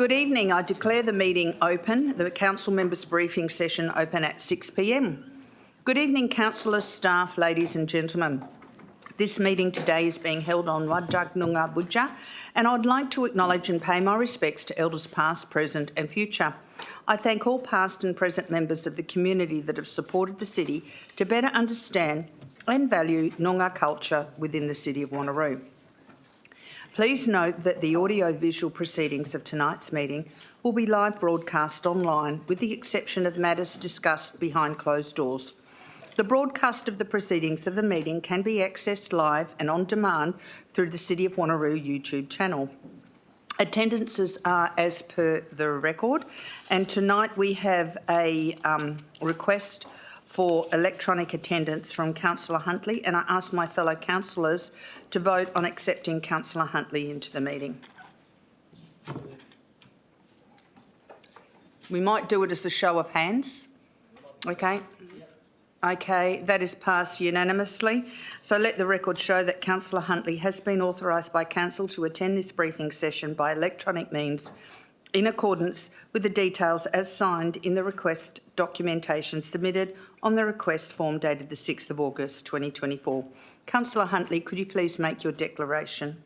Good evening. I declare the meeting open, the council members briefing session open at 6 p.m. Good evening, councillors, staff, ladies and gentlemen. This meeting today is being held on Wajak Noongar Budja, and I'd like to acknowledge and pay my respects to elders past, present and future. I thank all past and present members of the community that have supported the city to better understand and value Noongar culture within the city of Wanneroo. Please note that the audio-visual proceedings of tonight's meeting will be live broadcast online, with the exception of matters discussed behind closed doors. The broadcast of the proceedings of the meeting can be accessed live and on demand through the City of Wanneroo YouTube channel. Attendances are as per the record, and tonight we have a request for electronic attendance from Councillor Huntley, and I ask my fellow councillors to vote on accepting Councillor Huntley into the meeting. We might do it as a show of hands. Okay. Okay, that is passed unanimously. So let the record show that Councillor Huntley has been authorised by Council to attend this briefing session by electronic means in accordance with the details as signed in the request documentation submitted on the request form dated the 6th of August 2024. Councillor Huntley, could you please make your declaration?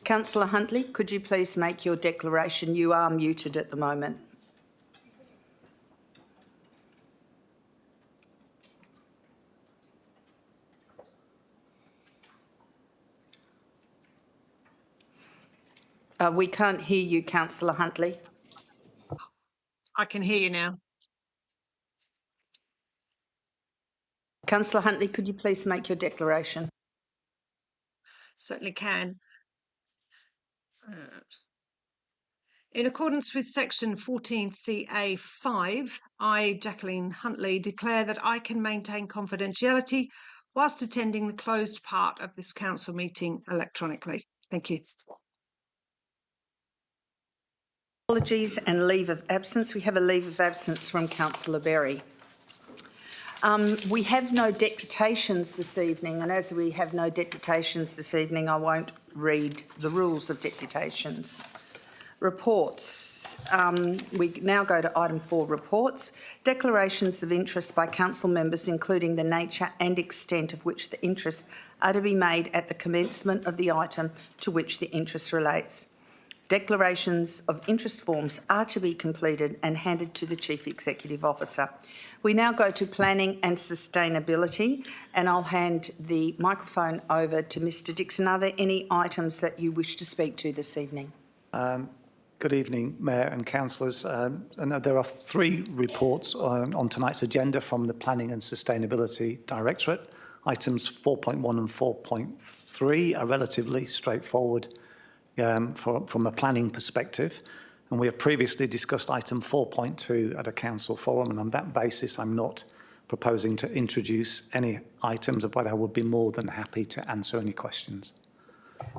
Councillor Huntley, could you please make your declaration? You are muted at the moment. We can't hear you, Councillor Huntley. I can hear you now. Councillor Huntley, could you please make your declaration? Certainly can. In accordance with section 14CA5, I, Jacqueline Huntley, declare that I can maintain confidentiality whilst attending the closed part of this council meeting electronically. Thank you. Apologies and leave of absence. We have a leave of absence from Councillor Berry. We have no deputations this evening, and as we have no deputations this evening, I won't read the rules of deputations. Reports. We now go to item 4, reports. Declarations of interest by council members, including the nature and extent of which the interests are to be made at the commencement of the item to which the interest relates. Declarations of interest forms are to be completed and handed to the Chief Executive Officer. We now go to planning and sustainability, and I'll hand the microphone over to Mr Dixon. Are there any items that you wish to speak to this evening? Good evening, Mayor and councillors. There are 3 reports on tonight's agenda from the Planning and Sustainability Directorate. Items 4.1 and 4.3 are relatively straightforward from a planning perspective, and we have previously discussed item 4.2 at a council forum, and on that basis I'm not proposing to introduce any items, but I would be more than happy to answer any questions.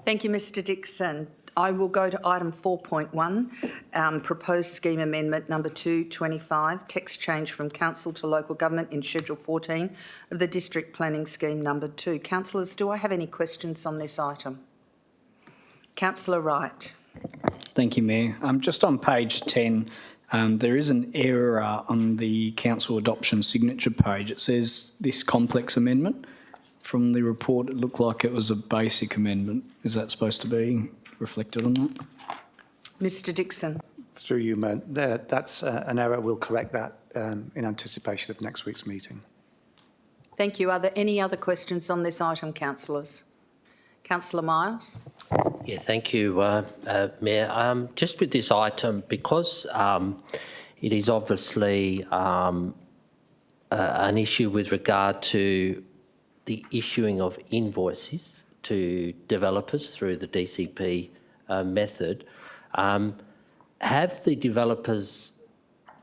Thank you, Mr Dixon. I will go to item 4.1, proposed scheme amendment number 225, text change from council to local government in schedule 14 of the district planning scheme number 2. Councillors, do I have any questions on this item? Councillor Wright. Thank you, Mayor. Just on page 10, there is an error on the council adoption signature page. It says this complex amendment. From the report, it looked like it was a basic amendment. Is that supposed to be reflected on that? Mr Dixon. Through you, Mayor. That's an error. We'll correct that in anticipation of next week's meeting. Thank you. Are there any other questions on this item, councillors? Councillor Miles. Yeah, thank you, Mayor. Just with this item, because it is obviously an issue with regard to the issuing of invoices to developers through the DCP method, have the developers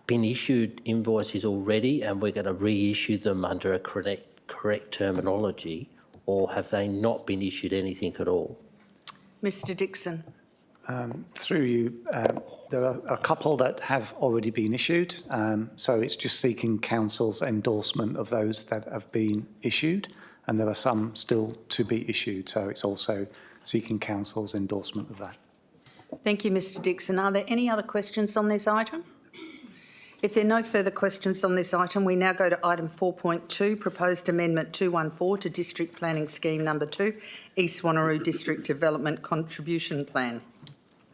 been issued invoices already and we're going to reissue them under a correct terminology, or have they not been issued anything at all? Mr Dixon. Through you, there are a couple that have already been issued, so it's just seeking council's endorsement of those that have been issued, and there are some still to be issued, so it's also seeking council's endorsement of that. Thank you, Mr Dixon. Are there any other questions on this item? If there are no further questions on this item, we now go to item 4.2, Proposed Amendment 214 to District Planning Scheme Number 2, East Wanneroo District Development Contribution Plan.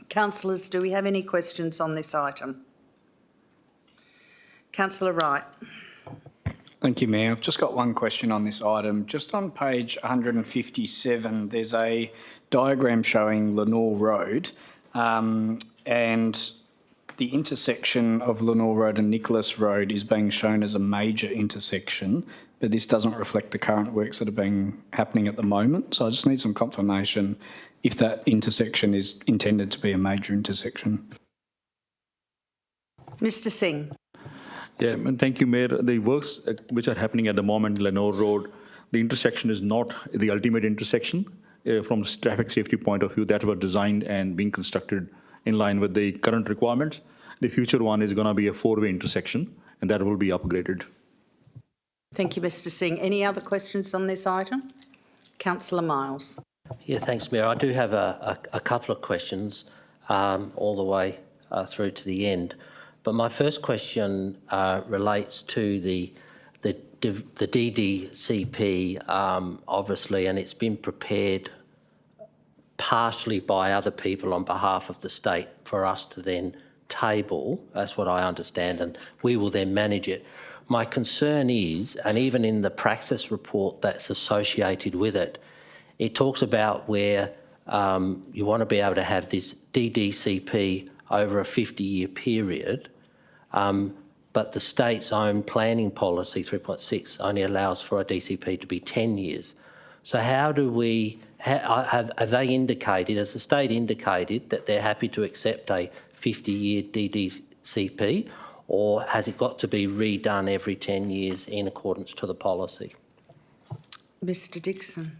Councillors, do we have any questions on this item? Councillor Wright. Thank you, Mayor. I've just got one question on this item. Just on page 157, there's a diagram showing Lenore Road, and the intersection of Lenore Road and Nicholas Road is being shown as a major intersection, but this doesn't reflect the current works that are happening at the moment. So I just need some confirmation if that intersection is intended to be a major intersection. Mr Singh. Yeah, thank you, Mayor. The works which are happening at the moment, Lenore Road, the intersection is not the ultimate intersection from a traffic safety point of view. That were designed and being constructed in line with the current requirements. The future one is going to be a four-way intersection, and that will be upgraded. Thank you, Mr Singh. Any other questions on this item? Councillor Miles. Yeah, thanks, Mayor. I do have a couple of questions all the way through to the end. But my first question relates to the DDCP, obviously, and it's been prepared partially by other people on behalf of the state for us to then table, that's what I understand, and we will then manage it. My concern is, and even in the praxis report that's associated with it, it talks about where you want to be able to have this DDCP over a 50-year period, but the state's own planning policy, 3.6, only allows for a DCP to be 10 years. So how do we, have they indicated, has the state indicated that they're happy to accept a 50-year DDCP, or has it got to be redone every 10 years in accordance to the policy? Mr Dixon.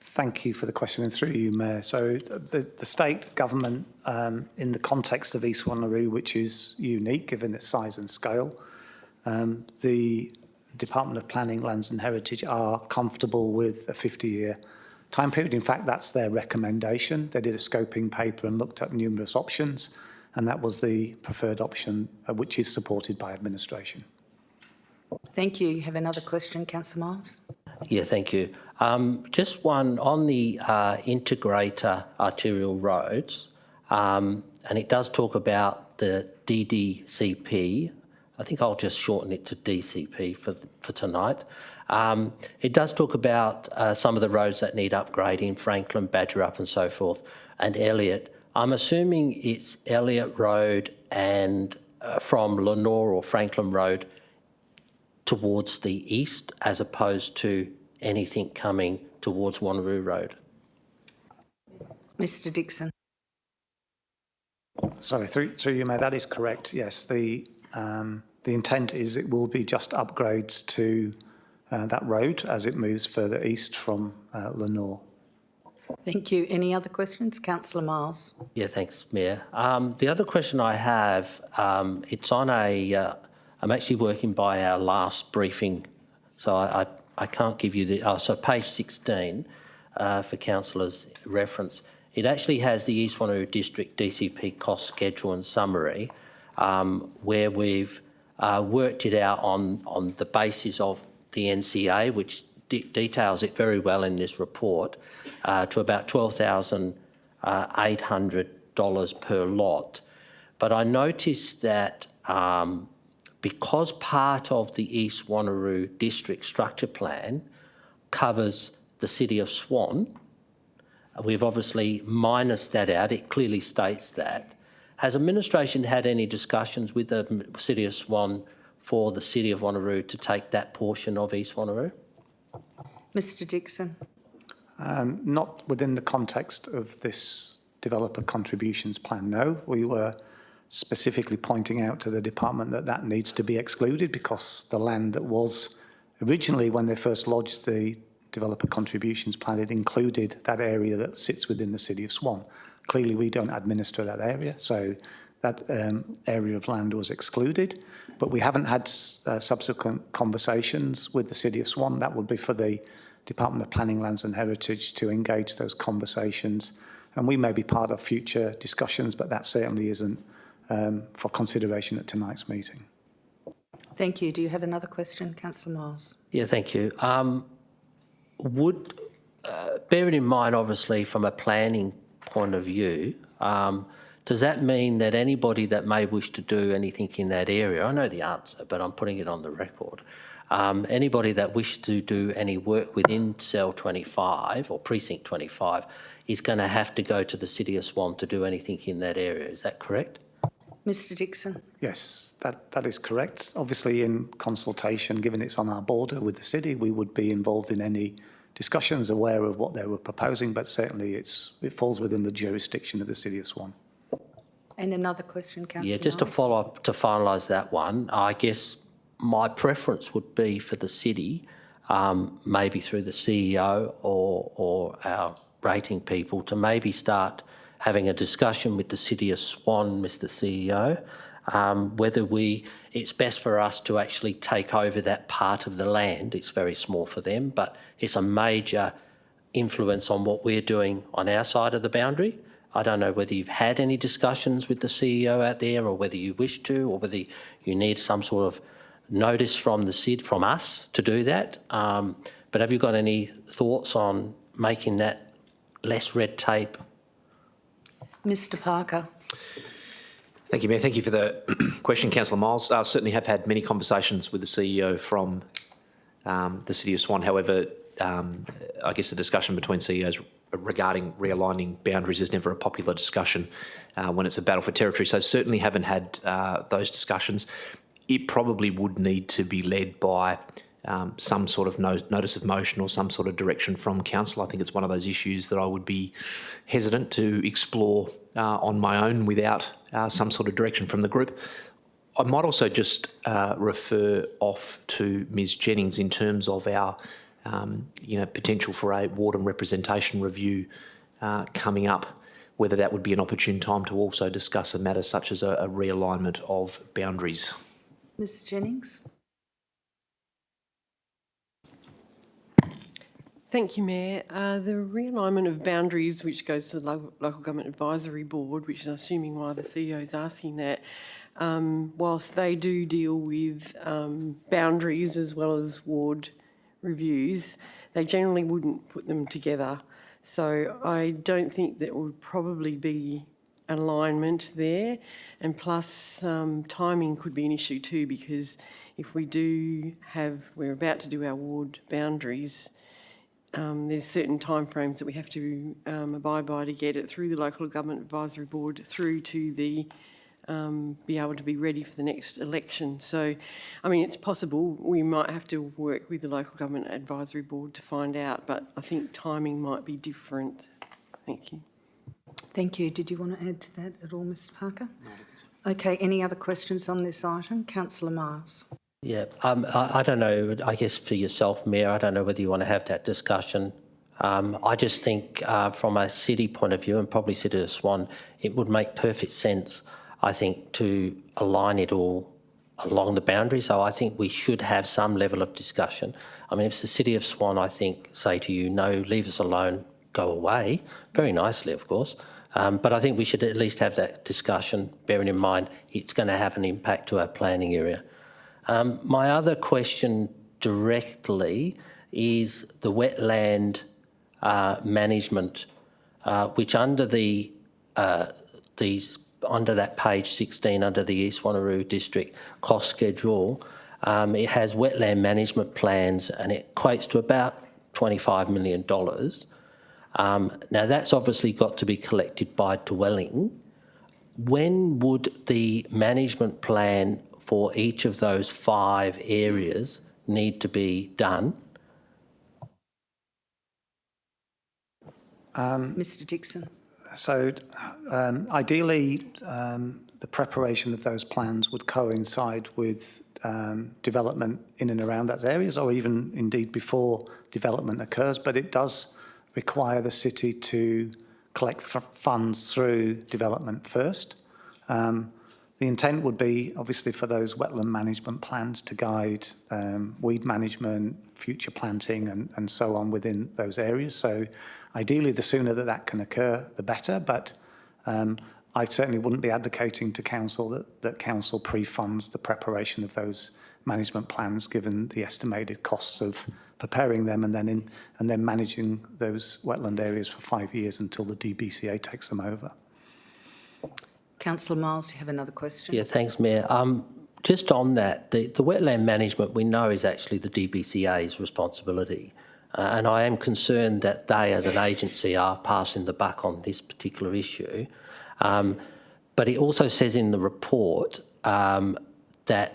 Thank you for the question, and through you, Mayor. So the state government, in the context of East Wanneroo, which is unique given its size and scale, the Department of Planning, Lands and Heritage are comfortable with a 50-year time period. In fact, that's their recommendation. They did a scoping paper and looked at numerous options, and that was the preferred option, which is supported by administration. Thank you. You have another question, Councillor Miles? Yeah, thank you. Just one on the integrator arterial roads, and it does talk about the DDCP. I think I'll just shorten it to DCP for tonight. It does talk about some of the roads that need upgrading, Franklin, Badgerup and so forth, and Elliott. I'm assuming it's Elliott Road and from Lenore or Franklin Road towards the east as opposed to anything coming towards Wanneroo Road. Mr Dixon. Sorry, through you, Mayor, that is correct. Yes, the intent is it will be just upgrades to that road as it moves further east from Lenore. Thank you. Any other questions? Councillor Miles. Yeah, thanks, Mayor. The other question I have, it's on a, I'm actually working by our last briefing, so I can't give you the, so page 16 for councillors' reference. It actually has the East Wanneroo District DCP cost schedule and summary, where we've worked it out on the basis of the NCA, which details it very well in this report, to about $12,800 per lot. But I noticed that because part of the East Wanneroo District Structure Plan covers the City of Swan, we've obviously minused that out. It clearly states that. Has administration had any discussions with the City of Swan for the City of Wanneroo to take that portion of East Wanneroo? Mr Dixon. Not within the context of this developer contributions plan, no. We were specifically pointing out to the department that needs to be excluded because the land that was originally, when they first lodged the developer contributions plan, it included that area that sits within the City of Swan. Clearly, we don't administer that area, so that area of land was excluded. But we haven't had subsequent conversations with the City of Swan. That would be for the Department of Planning, Lands and Heritage to engage those conversations. And we may be part of future discussions, but that certainly isn't for consideration at tonight's meeting. Thank you. Do you have another question, Councillor Miles? Yeah, thank you. Bearing in mind, obviously, from a planning point of view, does that mean that anybody that may wish to do anything in that area, I know the answer, but I'm putting it on the record, anybody that wishes to do any work within Cell 25 or Precinct 25 is going to have to go to the City of Swan to do anything in that area, is that correct? Mr Dixon? Yes, that is correct. Obviously, in consultation, given it's on our border with the city, we would be involved in any discussions, aware of what they were proposing, but certainly it falls within the jurisdiction of the City of Swan. And another question, Councillor Yeah, just to Miles? follow up, to finalise that one, I guess my preference would be for the city, maybe through the CEO or our rating people, to maybe start having a discussion with the City of Swan, Mr CEO, whether it's best for us to actually take over that part of the land. It's very small for them, but it's a major influence on what we're doing on our side of the boundary. I don't know whether you've had any discussions with the CEO out there, or whether you wish to, or whether you need some sort of notice from the city, from us, to do that. But have you got any thoughts on making that less red tape? Mr Parker? Thank you, Mayor. Thank you for the question, Councillor Miles. I certainly have had many conversations with the CEO from the City of Swan. However, I guess the discussion between CEOs regarding realigning boundaries is never a popular discussion when it's a battle for territory. So certainly haven't had those discussions. It probably would need to be led by some sort of notice of motion or some sort of direction from council. I think it's one of those issues that I would be hesitant to explore on my own without some sort of direction from the group. I might also just refer off to Ms Jennings in terms of our potential for a ward and representation review coming up, whether that would be an opportune time to also discuss a matter such as a realignment of boundaries. Ms Jennings? Thank you, Mayor. The realignment of boundaries, which goes to the Local Government Advisory Board, which is assuming why the CEO is asking that, whilst they do deal with boundaries as well as ward reviews, they generally wouldn't put them together. So I don't think there would probably be alignment there. And plus, timing could be an issue too, because if we're about to do our ward boundaries, there's certain timeframes that we have to abide by to get it through the Local Government Advisory Board through to the be able to be ready for the next election. So, I mean, it's possible we might have to work with the Local Government Advisory Board to find out, but I think timing might be different. Thank you. Thank you. Did you want to add to that at all, Mr Parker? No, I don't think so. Okay, any other questions on this item? Councillor Miles? Yeah, I don't know, I guess for yourself, Mayor, I don't know whether you want to have that discussion. I just think from a city point of view, and probably City of Swan, it would make perfect sense, I think, to align it all along the boundary. So I think we should have some level of discussion. I mean, if the City of Swan, I think, say to you, no, leave us alone, go away, very nicely, of course. But I think we should at least have that discussion, bearing in mind it's going to have an impact to our planning area. My other question directly is the wetland management, which under under that page 16, under the East Wanneroo District cost schedule, it has wetland management plans, and it equates to about $25 million. Now, that's obviously got to be collected by dwelling. When would the management plan for each of those 5 areas need to be done? Mr Dixon? So ideally, the preparation of those plans would coincide with development in and around those areas, or even indeed before development occurs, but it does require the city to collect funds through development first. The intent would be, obviously, for those wetland management plans to guide weed management, future planting and so on within those areas. So ideally, the sooner that can occur, the better. But I certainly wouldn't be advocating to council that council pre-funds the preparation of those management plans, given the estimated costs of preparing them and then managing those wetland areas for 5 years until the DBCA takes them over. Councillor Miles, you have another question? Yeah, thanks, Mayor. Just on that, the wetland management we know is actually the DBCA's responsibility. And I am concerned that they, as an agency, are passing the buck on this particular issue. But it also says in the report that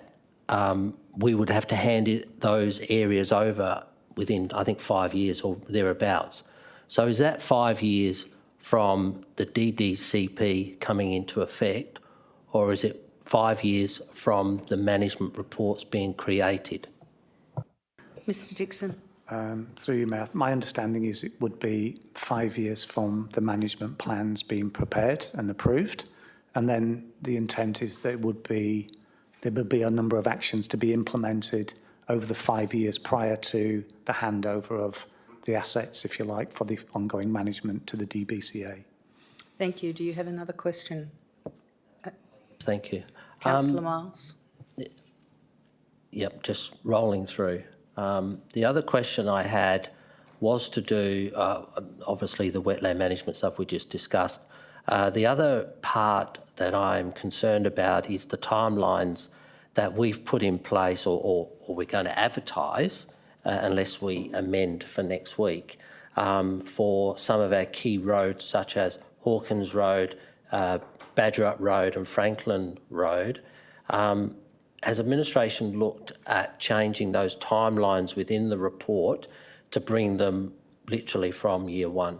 we would have to hand those areas over within, I think, 5 years or thereabouts. So is that 5 years from the DDCP coming into effect, or is it 5 years from the management reports being created? Mr Dixon. Through you, Mayor, my understanding is it would be 5 years from the management plans being prepared and approved, and then the intent is that there would be a number of actions to be implemented over the 5 years prior to the handover of the assets, if you like, for the ongoing management to the DBCA. Thank you. Do you have another question? Thank you. Councillor Miles. Yep, just rolling through. The other question I had was to do, obviously, the wetland management stuff we just discussed. The other part that I'm concerned about is the timelines that we've put in place or we're going to advertise, unless we amend for next week, for some of our key roads such as Hawkins Road, Badgerup Road and Franklin Road. Has administration looked at changing those timelines within the report to bring them literally from year one?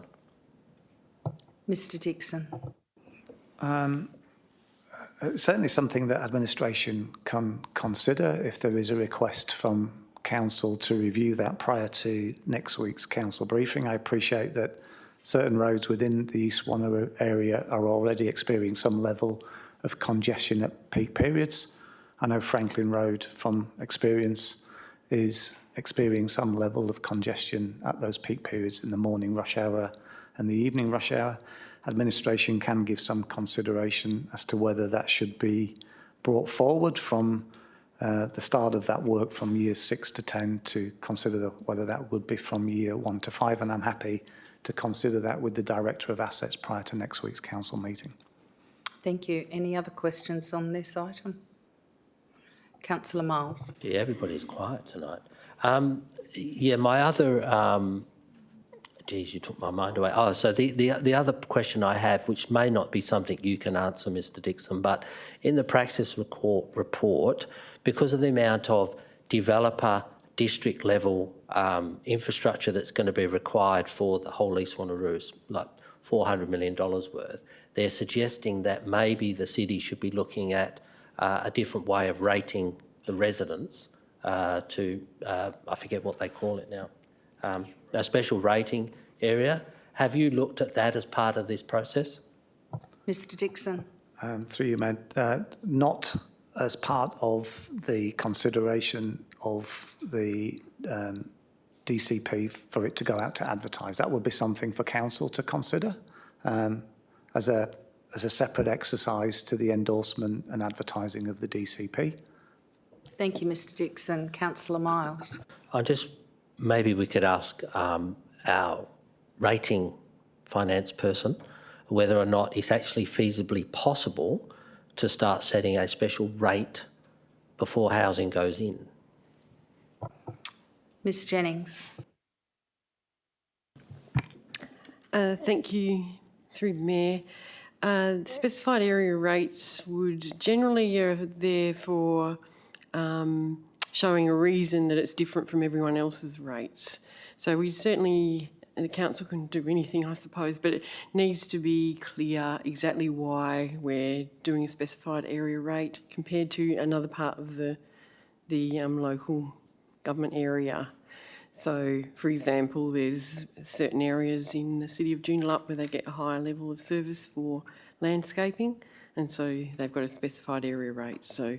Mr Dixon. Certainly something that administration can consider if there is a request from council to review that prior to next week's council briefing. I appreciate that certain roads within the East Wanneroo area are already experiencing some level of congestion at peak periods. I know Franklin Road, from experience, is experiencing some level of congestion at those peak periods in the morning rush hour and the evening rush hour. Administration can give some consideration as to whether that should be brought forward from the start of that work from years 6 to 10 to consider whether that would be from year 1 to 5, and I'm happy to consider that with the Director of Assets prior to next week's council meeting. Thank you. Any other questions on this item? Councillor Miles. Yeah, everybody's quiet tonight. Yeah, my other, geez, you took my mind away. Oh, so the other question I have, which may not be something you can answer, Mr Dixon, but in the praxis report, because of the amount of developer district level infrastructure that's going to be required for the whole East Wanneroo, like $400 million worth, they're suggesting that maybe the city should be looking at a different way of rating the residents to, I forget what they call it now, a special rating area. Have you looked at that as part of this process? Mr Dixon. Through you, Mayor, not as part of the consideration of the DCP for it to go out to advertise. That would be something for council to consider as a separate exercise to the endorsement and advertising of the DCP. Thank you, Mr Dixon. Councillor Miles. Maybe we could ask our rating finance person whether or not it's actually feasibly possible to start setting a special rate before housing goes in. Ms Jennings. Thank you, through the Mayor. Specified area rates would generally are there for showing a reason that it's different from everyone else's rates. So we certainly, the council can do anything, I suppose, but it needs to be clear exactly why we're doing a specified area rate compared to another part of the the local government area. So, for example, there's certain areas in the city of Joondalup where they get a higher level of service for landscaping, and so they've got a specified area rate. So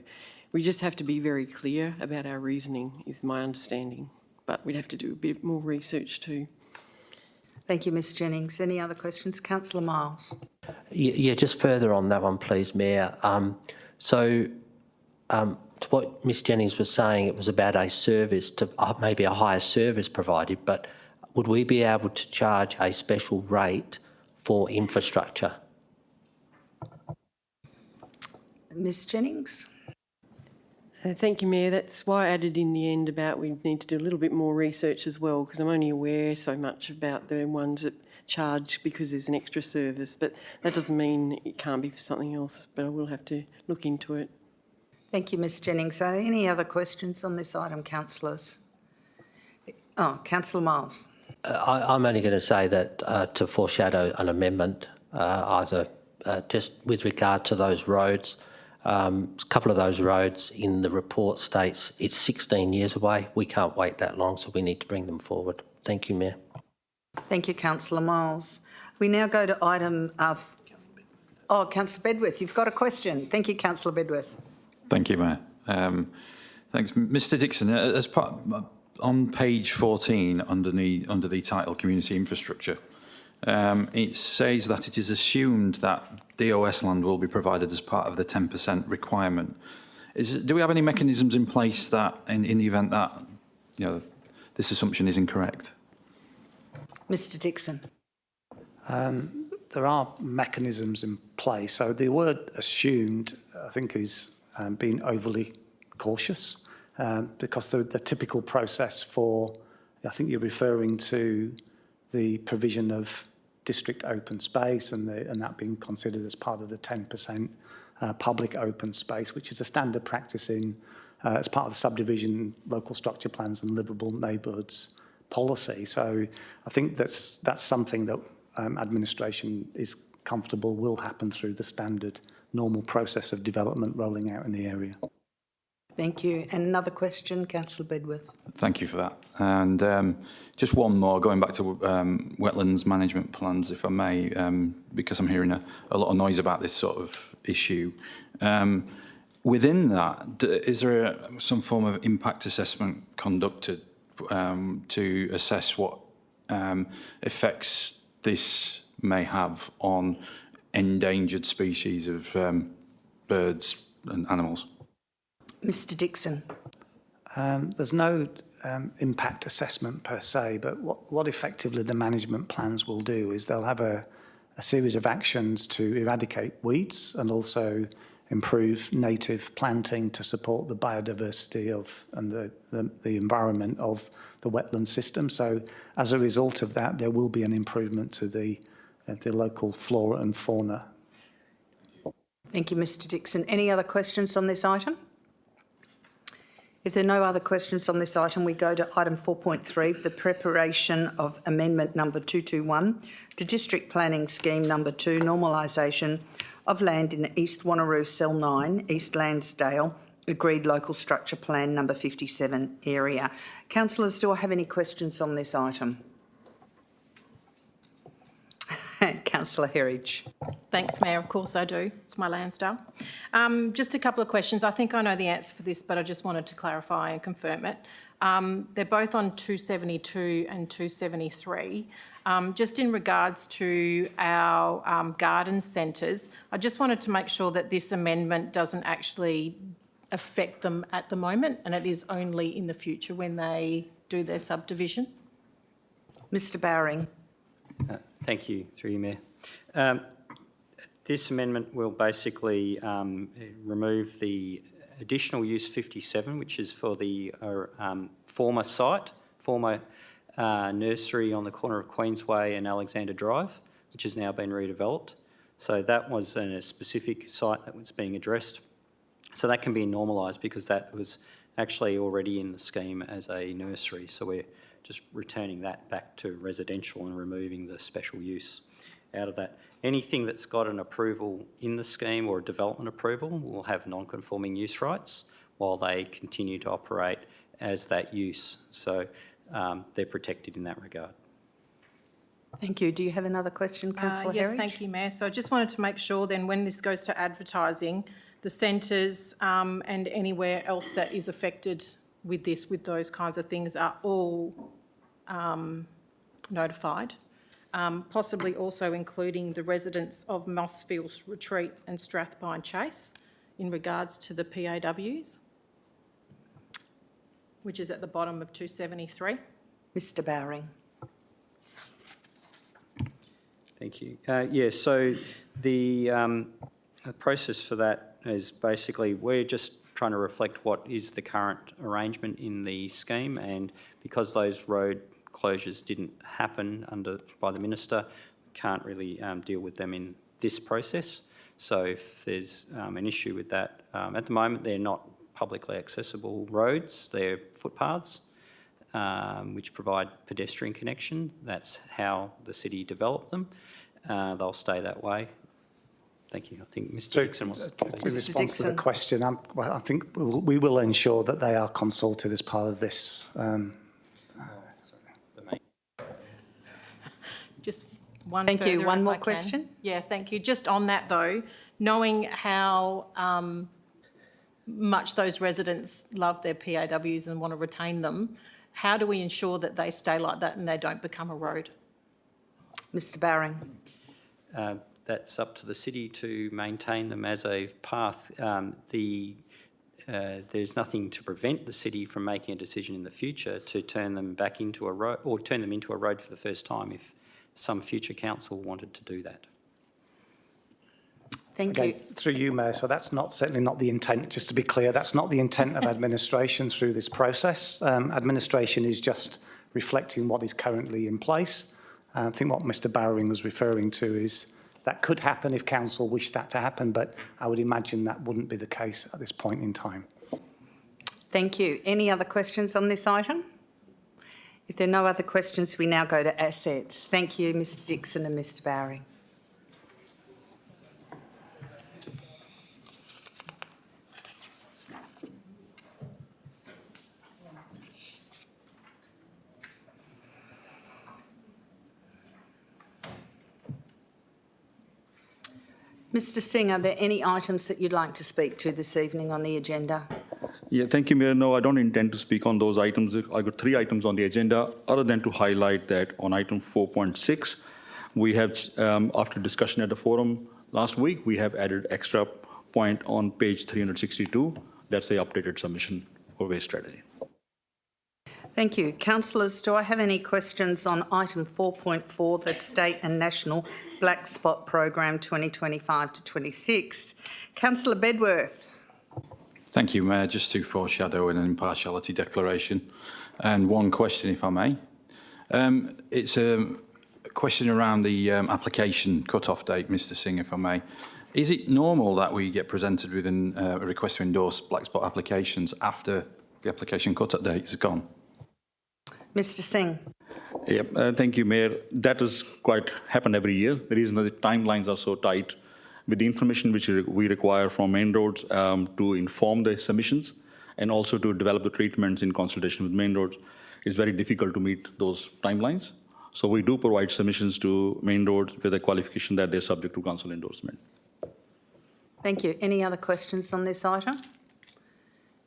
we just have to be very clear about our reasoning, is my understanding. But we'd have to do a bit more research too. Thank you, Ms Jennings. Any other questions? Councillor Miles. Yeah, just further on that one, please, Mayor. To what Ms Jennings was saying, it was about a service, to maybe a higher service provided, but would we be able to charge a special rate for infrastructure? Ms Jennings. Thank you, Mayor. That's why I added in the end about we need to do a little bit more research as well, because I'm only aware so much about the ones that charge because there's an extra service, but that doesn't mean it can't be for something else, but I will have to look into it. Thank you, Ms Jennings. Are there any other questions on this item, councillors? Oh, Councillor Miles. I'm only going to say that to foreshadow an amendment, either just with regard to those roads. A couple of those roads in the report states it's 16 years away. We can't wait that long, so we need to bring them forward. Thank you, Mayor. Thank you, Councillor Miles. We now go to item... Councillor Bedworth, you've got a question. Thank you, Councillor Bedworth. Thank you, Mayor. Thanks. Mr Dixon, as part, on page 14, under the title Community Infrastructure, it says that it is assumed that DOS land will be provided as part of the 10% requirement. Do we have any mechanisms in place that, in the event that this assumption is incorrect? Mr Dixon. There are mechanisms in place. So the word assumed, I think, is being overly cautious because the typical process for, I think you're referring to the provision of district open space and that being considered as part of the 10% public open space, which is a standard practice as part of the subdivision, local structure plans and livable neighbourhoods policy. So I think that's something that administration is comfortable will happen through the standard normal process of development rolling out in the area. Thank you. And another question, Councillor Bedworth. Thank you for that. And just one more, going back to wetlands management plans, if I may, because I'm hearing a lot of noise about this sort of issue. Within that, is there some form of impact assessment conducted to assess what effects this may have on endangered species of birds and animals? Mr Dixon. There's no impact assessment per se, but what effectively the management plans will do is they'll have a series of actions to eradicate weeds and also improve native planting to support the biodiversity and the environment of the wetland system. So as a result of that, there will be an improvement to the local flora and fauna. Thank you, Mr Dixon. Any other questions on this item? If there are no other questions on this item, we go to item 4.3 for the preparation of amendment number 221 to District Planning Scheme number 2, normalisation of land in the East Wanneroo Cell 9, East Lansdale, agreed local structure plan number 57 area. Councillors, do I have any questions on this item? Councillor Herridge. Thanks, Mayor. Of course I do. It's my Lansdale. Just a couple of questions. I think I know the answer for this, but I just wanted to clarify and confirm it. They're both on 272 and 273. Just in regards to our garden centres, I just wanted to make sure that this amendment doesn't actually affect them at the moment and it is only in the future when they do their subdivision. Mr Bowring. Thank you, through you, Mayor. This amendment will basically remove the additional use 57, which is for the former nursery on the corner of Queensway and Alexander Drive, which has now been redeveloped. So that was a specific site that was being addressed. So that can be normalised because that was actually already in the scheme as a nursery. So we're just returning that back to residential and removing the special use out of that. Anything that's got an approval in the scheme or a development approval will have non-conforming use rights. while they continue to operate as that use. So they're protected in that regard. Thank you. Do you have another question, Councillor Yes, Herridge? thank you, Mayor. So I just wanted to make sure then when this goes to advertising, the centres and anywhere else that is affected with this, with those kinds of things, are all notified, possibly also including the residents of Mossfields Retreat and Strathpine Chase in regards to the PAWs, which is at the bottom of 273. Mr Bowring. Thank you. So the process for that is basically we're just trying to reflect what is the current arrangement in the scheme, and because those road closures didn't happen by the Minister, can't really deal with them in this process. So if there's an issue with that, at the moment they're not publicly accessible roads, they're footpaths, which provide pedestrian connection. That's how the city developed them. They'll stay that way. Thank you. I think Mr Dixon wants to To respond to the question, I think we will ensure that they are consulted as part of this. Just one Thank you. further, One if more I can. question? Yeah, thank you. Just on that though, knowing how much those residents love their PAWs and want to retain them, how do we ensure that they stay like that and they don't become a road? Mr Bowring. That's up to the city to maintain them as a path. There's nothing to prevent the city from making a decision in the future to turn them back into a road, or turn them into a road for the first time if some future council wanted to do that. Thank Again, you. through you, Mayor, so that's certainly not the intent, just to be clear, that's not the intent of administration through this process. Administration is just reflecting what is currently in place. I think what Mr Bowring was referring to is that could happen if council wished that to happen, but I would imagine that wouldn't be the case at this point in time. Thank you. Any other questions on this item? If there are no other questions, we now go to assets. Thank you, Mr Dixon and Mr Bowring. Mr Singh, are there any items that you'd like to speak to this evening on the agenda? Yeah, thank you, Mayor. No, I don't intend to speak on those items. I got 3 items on the agenda, other than to highlight that on item 4.6, we have, after discussion at the forum last week, we have added extra point on page 362. That's the updated submission for waste strategy. Thank you. Councillors, do I have any questions on item 4.4, the State and National Black Spot Program 2025 to 26? Councillor Bedworth. Thank you, Mayor. Just to foreshadow an impartiality declaration. And one question, if I may. It's a question around the application cut-off date, Mr Singh, if I may. Is it normal that we get presented with a request to endorse black spot applications after the application cut-off date is gone? Mr Singh. Yeah, thank you, Mayor. That has quite happened every year. The reason that the timelines are so tight with the information which we require from Main Roads to inform the submissions and also to develop the treatments in consultation with Main Roads, it's very difficult to meet those timelines. So we do provide submissions to Main Roads with the qualification that they're subject to council endorsement. Thank you. Any other questions on this item?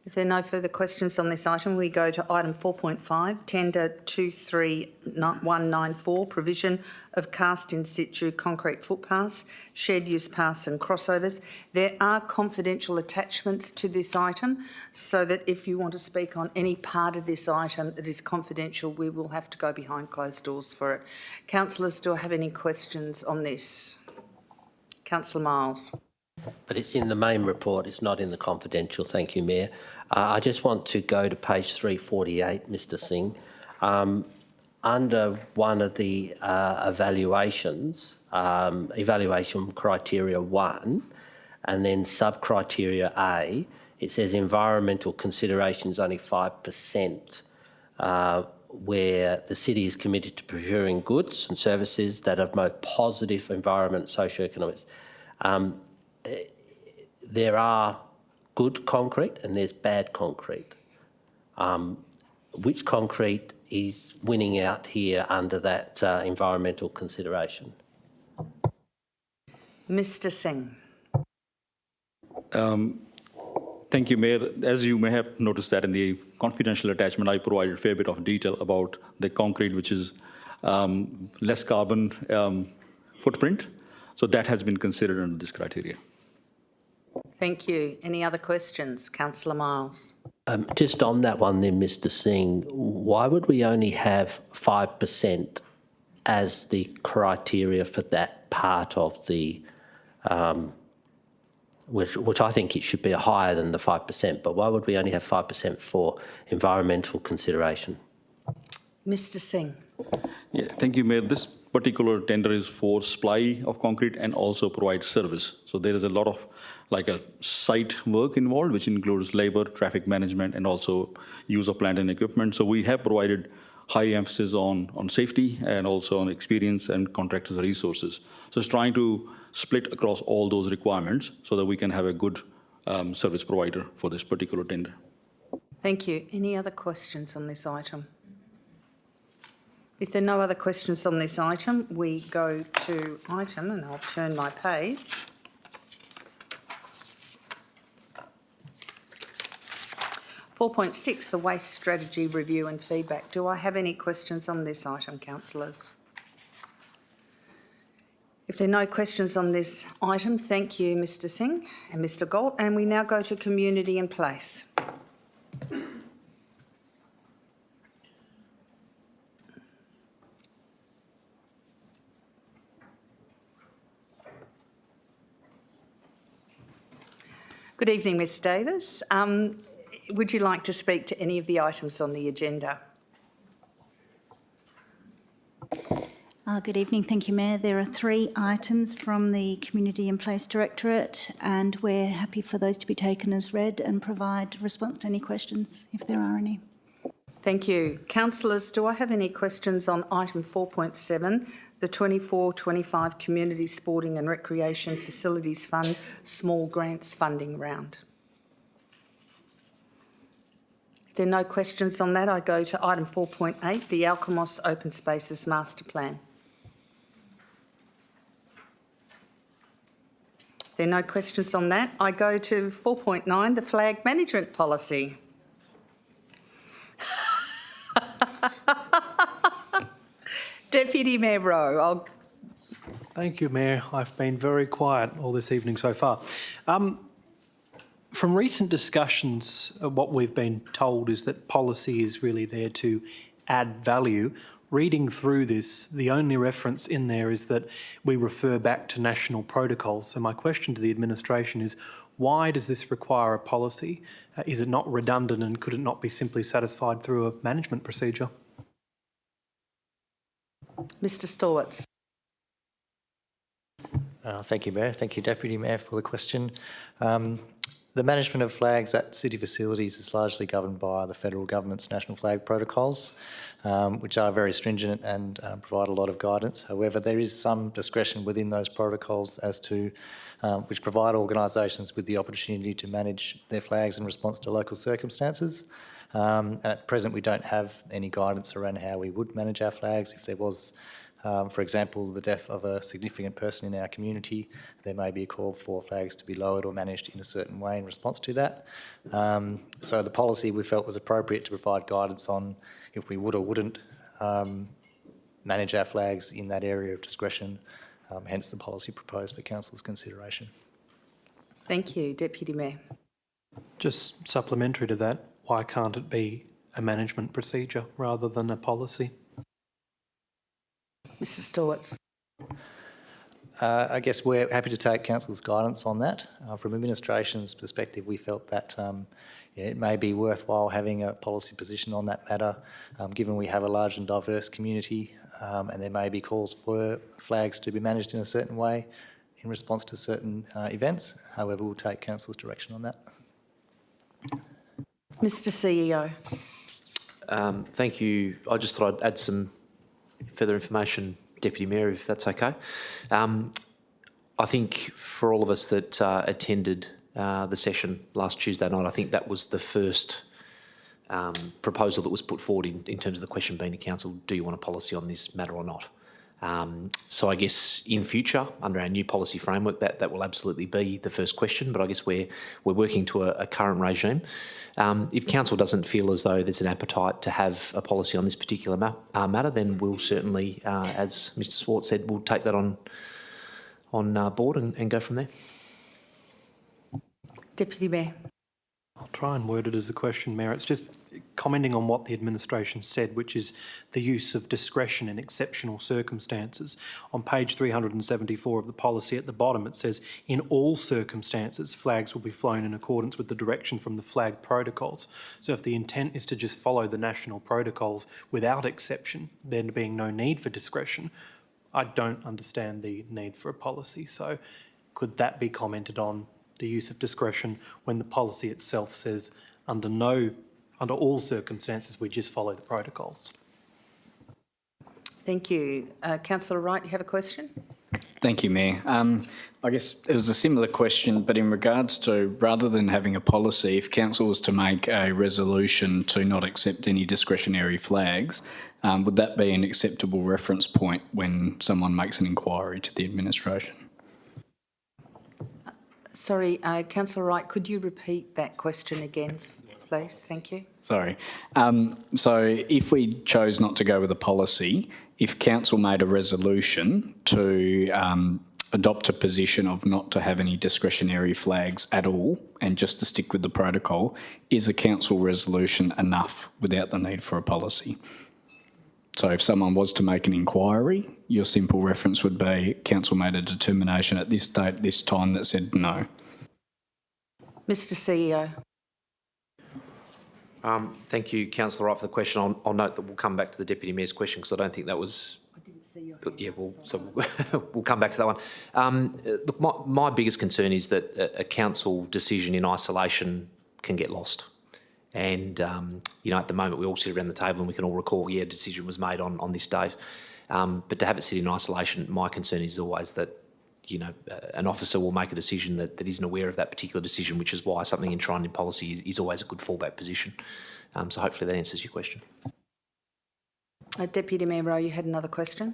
If there are no further questions on this item, we go to item 4.5, tender 23194, provision of cast in situ concrete footpaths, shared use paths and crossovers. There are confidential attachments to this item, so that if you want to speak on any part of this item that is confidential, we will have to go behind closed doors for it. Councillors, do I have any questions on this? Councillor Miles. But it's in the main report, it's not in the confidential. Thank you, Mayor. I just want to go to page 348, Mr Singh. Under one of the evaluations, evaluation criteria 1, and then sub-criteria A, it says environmental considerations only 5%, where the city is committed to procuring goods and services that have most positive environment, socio-economics. There are good concrete and there's bad concrete. Which concrete is winning out here under that environmental consideration? Mr Singh. Thank you, Mayor. As you may have noticed that in the confidential attachment, I provided a fair bit of detail about the concrete, which is less carbon footprint. So that has been considered under this criteria. Thank you. Any other questions? Councillor Miles. Just on that one then, Mr Singh, why would we only have 5% as the criteria for that part of the, which I think it should be higher than the 5%, but why would we only have 5% for environmental consideration? Mr Singh. Yeah, thank you, Mayor. This particular tender is for supply of concrete and also provide service. So there is a lot of like a site work involved, which includes labor, traffic management, and also use of plant and equipment. So we have provided high emphasis on safety and also on experience and contractors' resources. So it's trying to split across all those requirements so that we can have a good service provider for this particular tender. Thank you. Any other questions on this item? If there are no other questions on this item, we go to item, and I'll turn my page. (4.6) The Waste Strategy Review and Feedback. Do I have any questions on this item, councillors? If there are no questions on this item, thank you, Mr Singh and Mr Galt. And we now go to Community in Place. Good evening, Ms Davis. Would you like to speak to any of the items on the agenda? Good evening. Thank you, Mayor. There are 3 items from the Community in Place Directorate, and we're happy for those to be taken as read and provide response to any questions, if there are any. Thank you. Councillors, do I have any questions on item 4.7, the 24-25 Community Sporting and Recreation Facilities Fund Small Grants Funding Round? If there are no questions on that, I go to item 4.8, the Alkimos Open Spaces Master Plan. If there are no questions on that, I go to 4.9, the Flag Management Policy. Deputy Mayor Rowe. Thank you, Mayor. I've been very quiet all this evening so far. From recent discussions, what we've been told is that policy is really there to add value. Reading through this, the only reference in there is that we refer back to national protocols. So my question to the administration is, why does this require a policy? Is it not redundant, and could it not be simply satisfied through a management procedure? Mr Storwitz. Thank you, Mayor. Thank you, Deputy Mayor, for the question. The management of flags at city facilities is largely governed by the federal government's national flag protocols, which are very stringent and provide a lot of guidance. However, there is some discretion within those protocols as to which provide organisations with the opportunity to manage their flags in response to local circumstances. And at present, we don't have any guidance around how we would manage our flags. If there was, for example, the death of a significant person in our community, there may be a call for flags to be lowered or managed in a certain way in response to that. So the policy we felt was appropriate to provide guidance on if we would or wouldn't manage our flags in that area of discretion, hence the policy proposed for Council's consideration. Thank you, Deputy Mayor. Just supplementary to that, why can't it be a management procedure rather than a policy? Mr Storwitz. I guess we're happy to take Council's guidance on that. From administration's perspective, we felt that it may be worthwhile having a policy position on that matter, given we have a large and diverse community, and there may be calls for flags to be managed in a certain way in response to certain events. However, we'll take Council's direction on that. Mr CEO. Thank you. I just thought I'd add some further information, Deputy Mayor, if that's okay. I think for all of us that attended the session last Tuesday night. I think that was the first proposal that was put forward in terms of the question being to council, do you want a policy on this matter or not? So I guess in future, under our new policy framework, that will absolutely be the first question, but I guess we're working to a current regime. If council doesn't feel as though there's an appetite to have a policy on this particular matter, then we'll certainly, as Mr Swart said, we'll take that on board and go from there. Deputy Mayor. I'll try and word it as a question, Mayor. It's just commenting on what the administration said, which is the use of discretion in exceptional circumstances. On page 374 of the policy at the bottom, it says, in all circumstances, flags will be flown in accordance with the direction from the flag protocols. So if the intent is to just follow the national protocols without exception, there being no need for discretion, I don't understand the need for a policy. So could that be commented on, the use of discretion, when the policy itself says under all circumstances we just follow the protocols? Thank you. Councillor Wright, you have a question? Thank you, Mayor. I guess it was a similar question, but in regards to, rather than having a policy, if council was to make a resolution to not accept any discretionary flags, would that be an acceptable reference point when someone makes an inquiry to the administration? Sorry, Councillor Wright, could you repeat that question again, please? Thank you. Sorry. So if we chose not to go with a policy, if council made a resolution to adopt a position of not to have any discretionary flags at all and just to stick with the protocol, is a council resolution enough without the need for a policy? So if someone was to make an inquiry, your simple reference would be council made a determination at this date, this time that said no. Mr CEO. Thank you, Councillor Wright, for the question. I'll note that we'll come back to the Deputy Mayor's question because I don't think that was... I didn't see your hand. Yeah, we'll come back to that one. Look, my biggest concern is that a council decision in isolation can get lost. And, at the moment we all sit around the table and we can all recall, yeah, a decision was made on this date. But to have it sit in isolation, my concern is always that, an officer will make a decision that isn't aware of that particular decision, which is why something enshrined in policy is always a good fallback position. So hopefully that answers your question. Deputy Mayor Rowe, you had another question?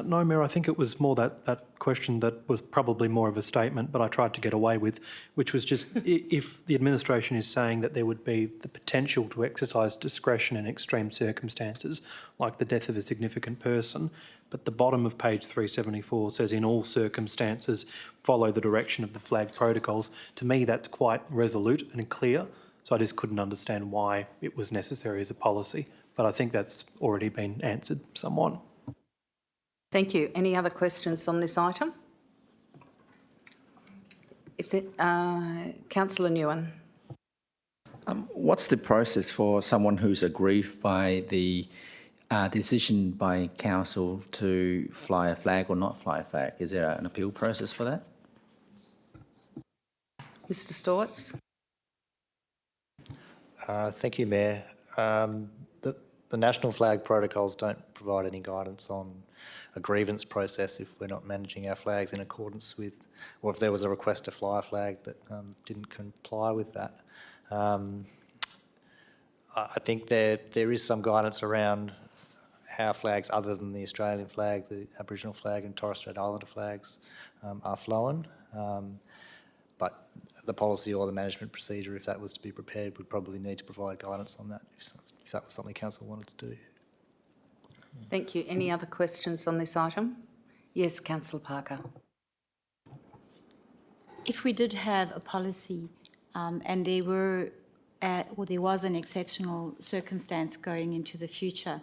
No, Mayor, I think it was more that question that was probably more of a statement, but I tried to get away with, which was just if the administration is saying that there would be the potential to exercise discretion in extreme circumstances, like the death of a significant person, but the bottom of page 374 says in all circumstances follow the direction of the flag protocols. To me, that's quite resolute and clear, so I just couldn't understand why it was necessary as a policy, but I think that's already been answered somewhat. Thank you. Any other questions on this item? Councillor Nguyen. What's the process for someone who's aggrieved by the decision by council to fly a flag or not fly a flag? Is there an appeal process for that? Mr Storts. Thank you, Mayor. The national flag protocols don't provide any guidance on a grievance process if we're not managing our flags in accordance with, or if there was a request to fly a flag that didn't comply with that. I think there is some guidance around how flags other than the Australian flag, the Aboriginal flag and Torres Strait Islander flags are flown. But the policy or the management procedure, if that was to be prepared, would probably need to provide guidance on that if that was something council wanted to do. Thank you. Any other questions on this item? Yes, Councillor Parker. If we did have a policy and there was an exceptional circumstance going into the future,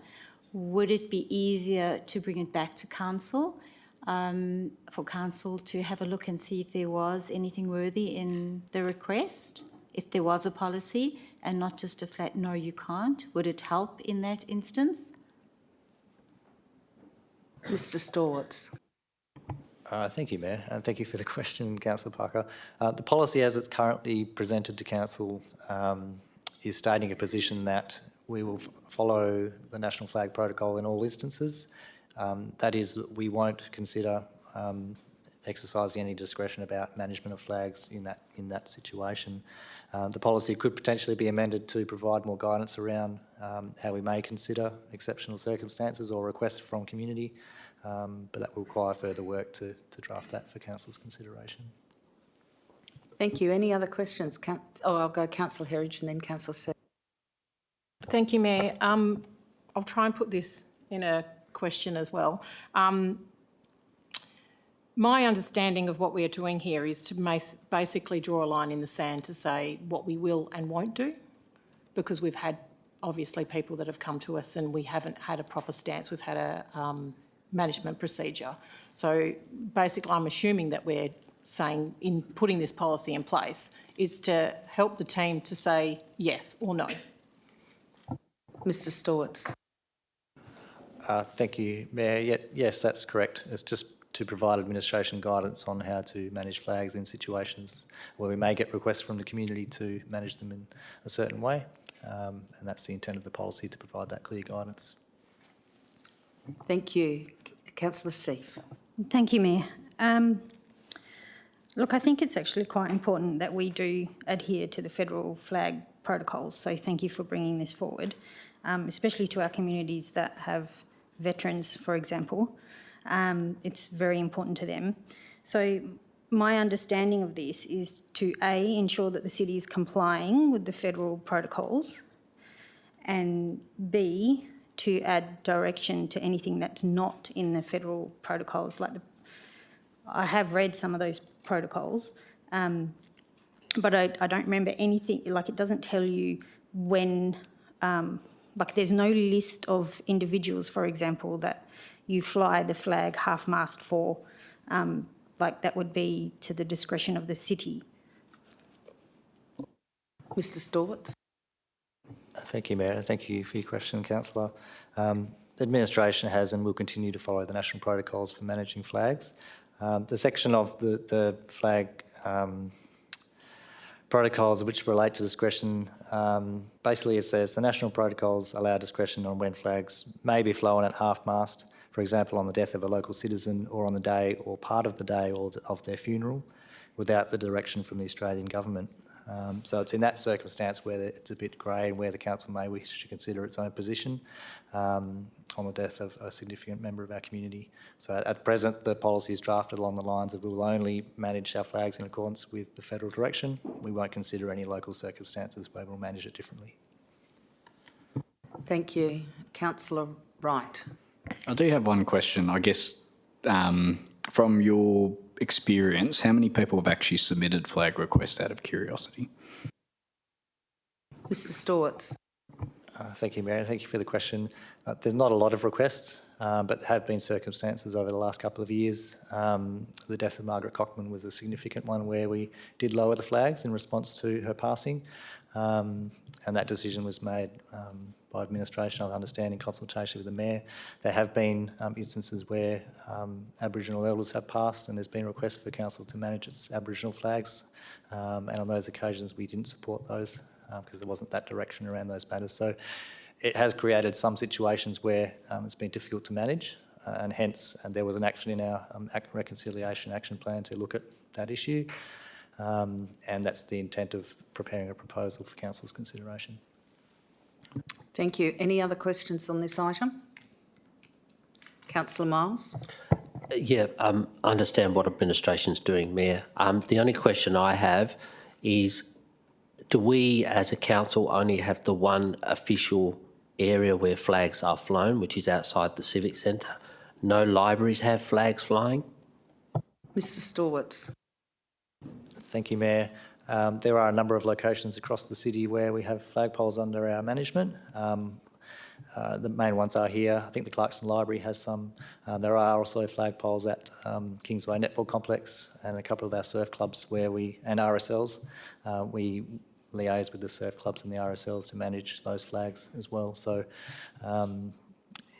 would it be easier to bring it back to council, for council to have a look and see if there was anything worthy in the request, if there was a policy and not just a flat no, you can't? Would it help in that instance? Mr Storts. Thank you, Mayor, and thank you for the question, Councillor Parker. The policy as it's currently presented to Council is stating a position that we will follow the national flag protocol in all instances. That is, we won't consider exercising any discretion about management of flags in that situation. The policy could potentially be amended to provide more guidance around how we may consider exceptional circumstances or requests from community, but that will require further work to draft that for Council's consideration. Thank you. Any other questions? I'll go Councillor Herridge and then Councillor Seff. Thank you, Mayor. I'll try and put this in a question as well. My understanding of what we are doing here is to basically draw a line in the sand to say what we will and won't do, because we've had obviously people that have come to us and we haven't had a proper stance. We've had a management procedure. So basically I'm assuming that we're saying in putting this policy in place is to help the team to say yes or no. Mr Stewarts. Thank you, Mayor. Yes, that's correct. It's just to provide administration guidance on how to manage flags in situations where we may get requests from the community to manage them in a certain way, and that's the intent of the policy, to provide that clear guidance. Thank you. Councillor Seff. Thank you, Mayor. Look, I think it's actually quite important that we do adhere to the federal flag protocols, so thank you for bringing this forward, especially to our communities that have veterans, for example. It's very important to them. So my understanding of this is to A, ensure that the city is complying with the federal protocols, and B, to add direction to anything that's not in the federal protocols. I have read some of those protocols, but I don't remember anything, it doesn't tell you when, there's no list of individuals, for example, that you fly the flag half-mast for, that would be to the discretion of the city. Mr Stewarts. Thank you, Mayor. Thank you for your question, Councillor. The administration has and will continue to follow the national protocols for managing flags. The section of the flag protocols which relate to discretion, basically it says the national protocols allow discretion on when flags may be flown at half-mast, for example on the death of a local citizen or on the day or part of the day or of their funeral, without the direction from the Australian government. So it's in that circumstance where it's a bit grey and where the council may wish to consider its own position on the death of a significant member of our community. So at present, the policy is drafted along the lines of we will only manage our flags in accordance with the federal direction. We won't consider any local circumstances where we'll manage it differently. Thank you. Councillor Wright. I do have one question. I guess from your experience, how many people have actually submitted flag requests out of curiosity? Mr Stewarts. Thank you, Mayor. Thank you for the question. There's not a lot of requests, but there have been circumstances over the last couple of years. The death of Margaret Cockman was a significant one where we did lower the flags in response to her passing, and that decision was made by administration, I understand, in consultation with the Mayor. There have been instances where Aboriginal elders have passed and there's been requests for Council to manage its Aboriginal flags, and on those occasions we didn't support those because there wasn't that direction around those matters. So it has created some situations where it's been difficult to manage, and hence there was an action in our reconciliation action plan to look at that issue, and that's the intent of preparing a proposal for Council's consideration. Thank you. Any other questions on this item? Councillor Miles. Yeah, I understand what administration's doing, Mayor. The only question I have is, do we as a council only have the one official area where flags are flown, which is outside the Civic Centre? No libraries have flags flying? Mr Stewarts. Thank you, Mayor. There are a number of locations across the city where we have flagpoles under our management. The main ones are here. I think the Clarkson Library has some. There are also flagpoles at Kingsway Netball Complex and a couple of our surf clubs and RSLs. We liaise with the surf clubs and the RSLs to manage those flags as well. So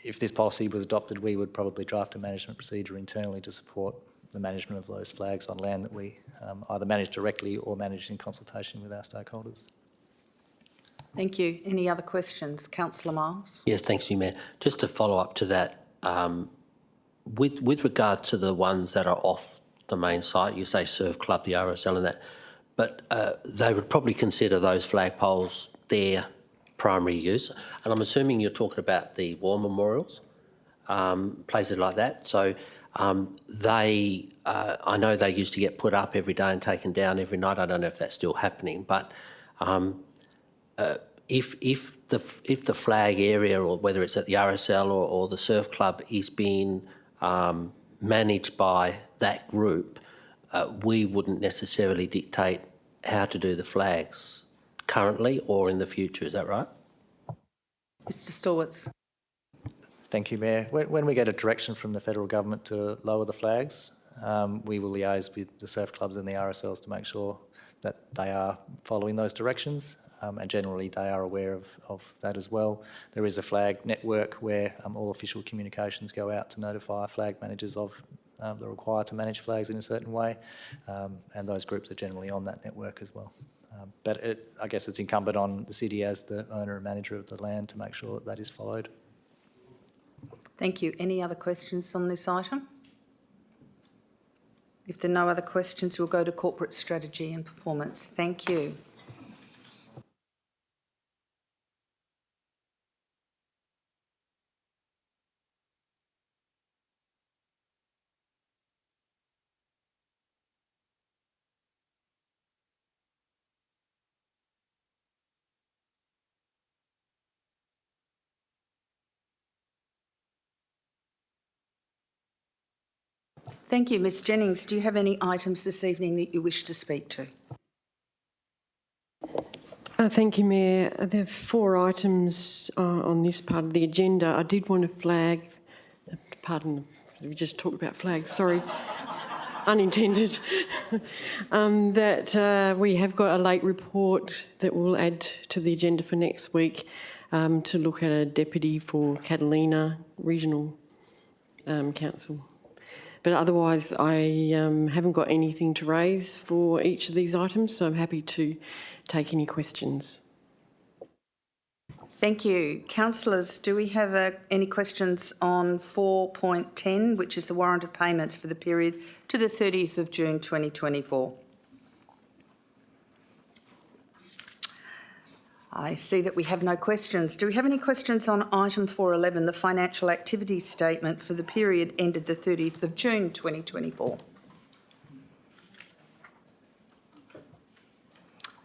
if this policy was adopted, we would probably draft a management procedure internally to support the management of those flags on land that we either manage directly or manage in consultation with our stakeholders. Thank you. Any other questions? Councillor Miles. Yes, thanks you, Mayor. Just to follow up to that, with regard to the ones that are off the main site. You say Surf Club, the RSL and that. But they would probably consider those flagpoles their primary use. And I'm assuming you're talking about the war memorials, places like that. So I know they used to get put up every day and taken down every night. I don't know if that's still happening, but if the flag area, or whether it's at the RSL or the Surf Club, is being managed by that group, we wouldn't necessarily dictate how to do the flags currently or in the future. Is that right? Mr Stewart's. Thank you, Mayor. When we get a direction from the federal government to lower the flags, we will liaise with the surf clubs and the RSLs to make sure that they are following those directions, and generally they are aware of that as well. There is a flag network where all official communications go out to notify flag managers of the required to manage flags in a certain way, and those groups are generally on that network as well. But I guess it's incumbent on the city as the owner and manager of the land to make sure that is followed. Thank you. Any other questions on this item? If there are no other questions, we'll go to corporate strategy and performance. Thank you. Thank you. Ms Jennings, do you have any items this evening that you wish to speak to? Thank you, Mayor. There are 4 items on this part of the agenda. I did want to flag, pardon, we just talked about flags, sorry, unintended, that we have got a late report that we'll add to the agenda for next week to look at a deputy for Catalina Regional Council. But otherwise, I haven't got anything to raise for each of these items, so I'm happy to take any questions. Thank you. Councillors, do we have any questions on 4.10, which is the warrant of payments for the period to the 30th of June 2024? I see that we have no questions. Do we have any questions on item 4.11, the financial activity statement for the period ended the 30th of June 2024?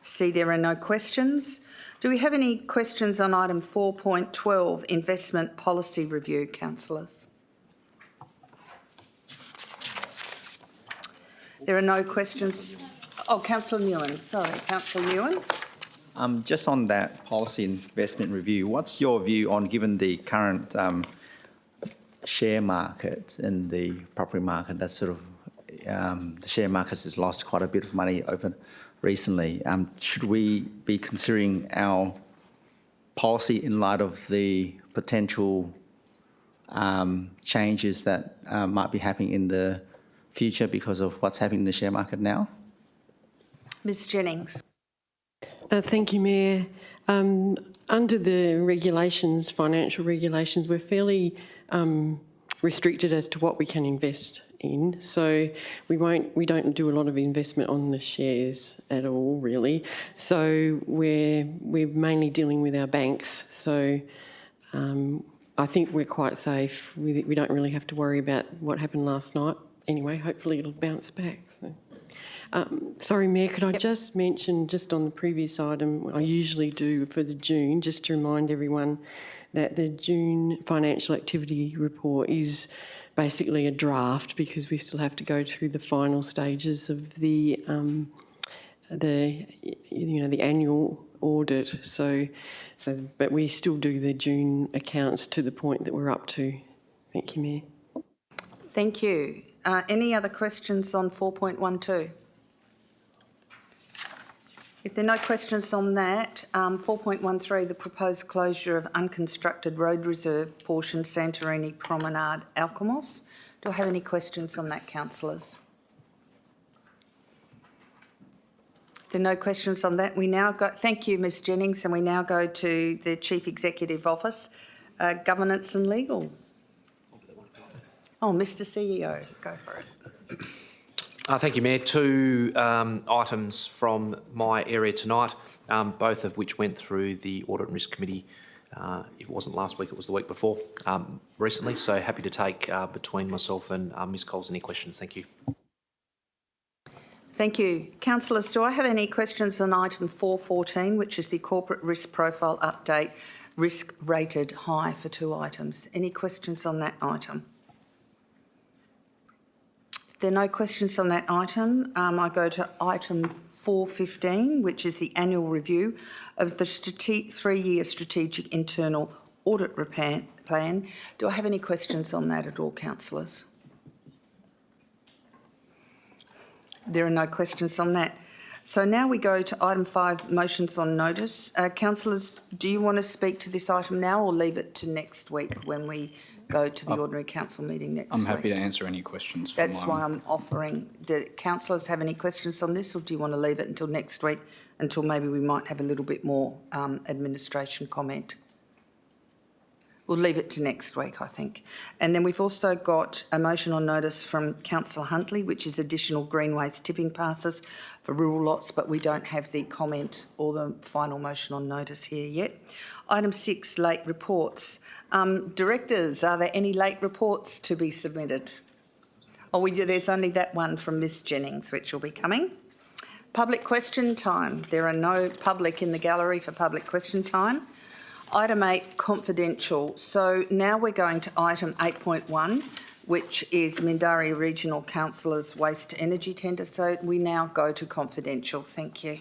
See there are no questions. Do we have any questions on item 4.12, investment policy review, councillors? There are no questions. Oh, Councillor Nguyen, sorry, Councillor Nguyen. Just on that policy investment review, what's your view on, given the current share market and the property market, that sort of the share market has lost quite a bit of money over recently. Should we be considering our policy in light of the potential changes that might be happening in the future because of what's happening in the share market now? Ms Jennings. Thank you, Mayor. Under the regulations, financial regulations, we're fairly restricted as to what we can invest in. So we don't do a lot of investment on the shares at all, really. So we're mainly dealing with our banks. So I think we're quite safe. We don't really have to worry about what happened last night. Anyway, hopefully it'll bounce back. So. Sorry, Mayor, could I just mention, just on the previous item, I usually do for the June, just to remind everyone that the June financial activity report is basically a draft because we still have to go through the final stages of the annual audit. But we still do the June accounts to the point that we're up to. Thank you, Mayor. Thank you. Any other questions on 4.12? If there are no questions on that, 4.13, the proposed closure of unconstructed road reserve portion Santorini Promenade, Alkimos. Do I have any questions on that, councillors? If there are no questions on that, we now go. Thank you, Ms Jennings, and we now go to the Chief Executive Office, Governance and Legal. Oh, Mr CEO, go for it. Thank you, Mayor. Two items from my area tonight, both of which went through the Audit and Risk Committee. It wasn't last week, it was the week before, recently. So happy to take between myself and Ms Coles any questions. Thank you. Thank you. Councillors, do I have any questions on item 414, which is the corporate risk profile update, risk rated high for 2 items? Any questions on that item? If there are no questions on that item, I go to item 415, which is the annual review of the 3-year strategic internal audit plan. Do I have any questions on that at all, councillors? There are no questions on that. So now we go to item 5, motions on notice. Councillors, do you want to speak to this item now or leave it to next week when we go to the ordinary council meeting next week? I'm happy to answer any questions. That's why I'm offering. Do councillors have any questions on this, or do you want to leave it until next week, until maybe we might have a little bit more administration comment? We'll leave it to next week, I think. And then we've also got a motion on notice from Councillor Huntley, which is additional green waste tipping passes for rural lots, but we don't have the comment or the final motion on notice here yet. Item 6, late reports. Directors, are there any late reports to be submitted? Oh, there's only that one from Ms Jennings, which will be coming. Public question time. There are no public in the gallery for public question time. Item 8, confidential. So now we're going to item 8.1, which is Mindarie Regional Councillor's waste to energy tender. So we now go to confidential. Thank you.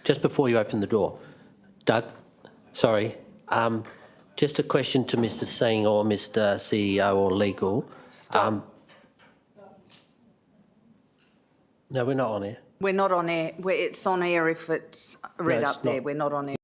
Just before you open the door, Doug, sorry, just a question to Mr. Singh or Mr. CEO or legal. Stop. No, we're not on air. We're not on air. It's on air if it's read No, up it's there. not. We're not on air.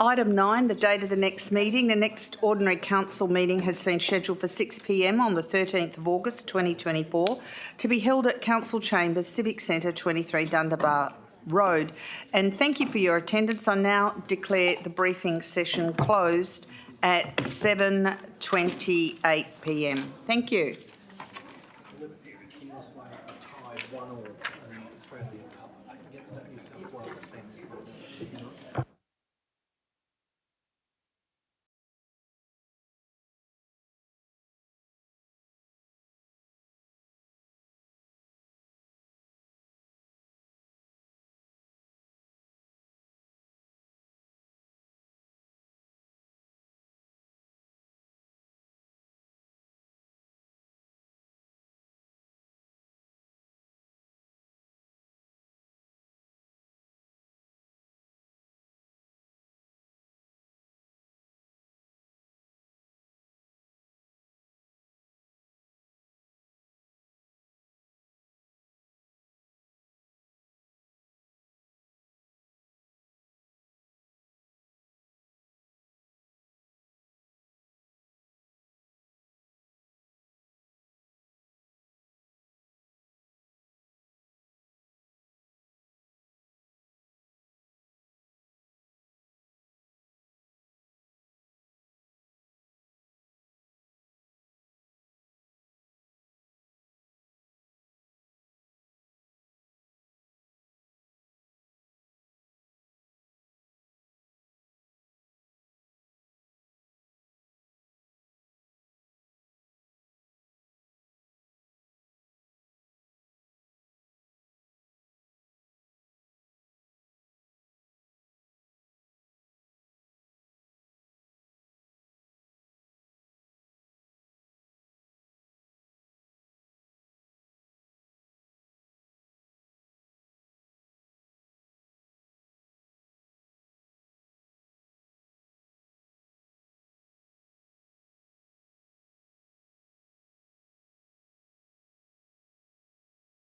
Item 9, the date of the next meeting. The next ordinary council meeting has been scheduled for 6 p.m. on the 13th of August 2024 to be held at Council Chambers, Civic Centre, 23 Dundebar Road. And thank you for your attendance. I now declare the briefing session closed at 7:28 p.m. Thank you.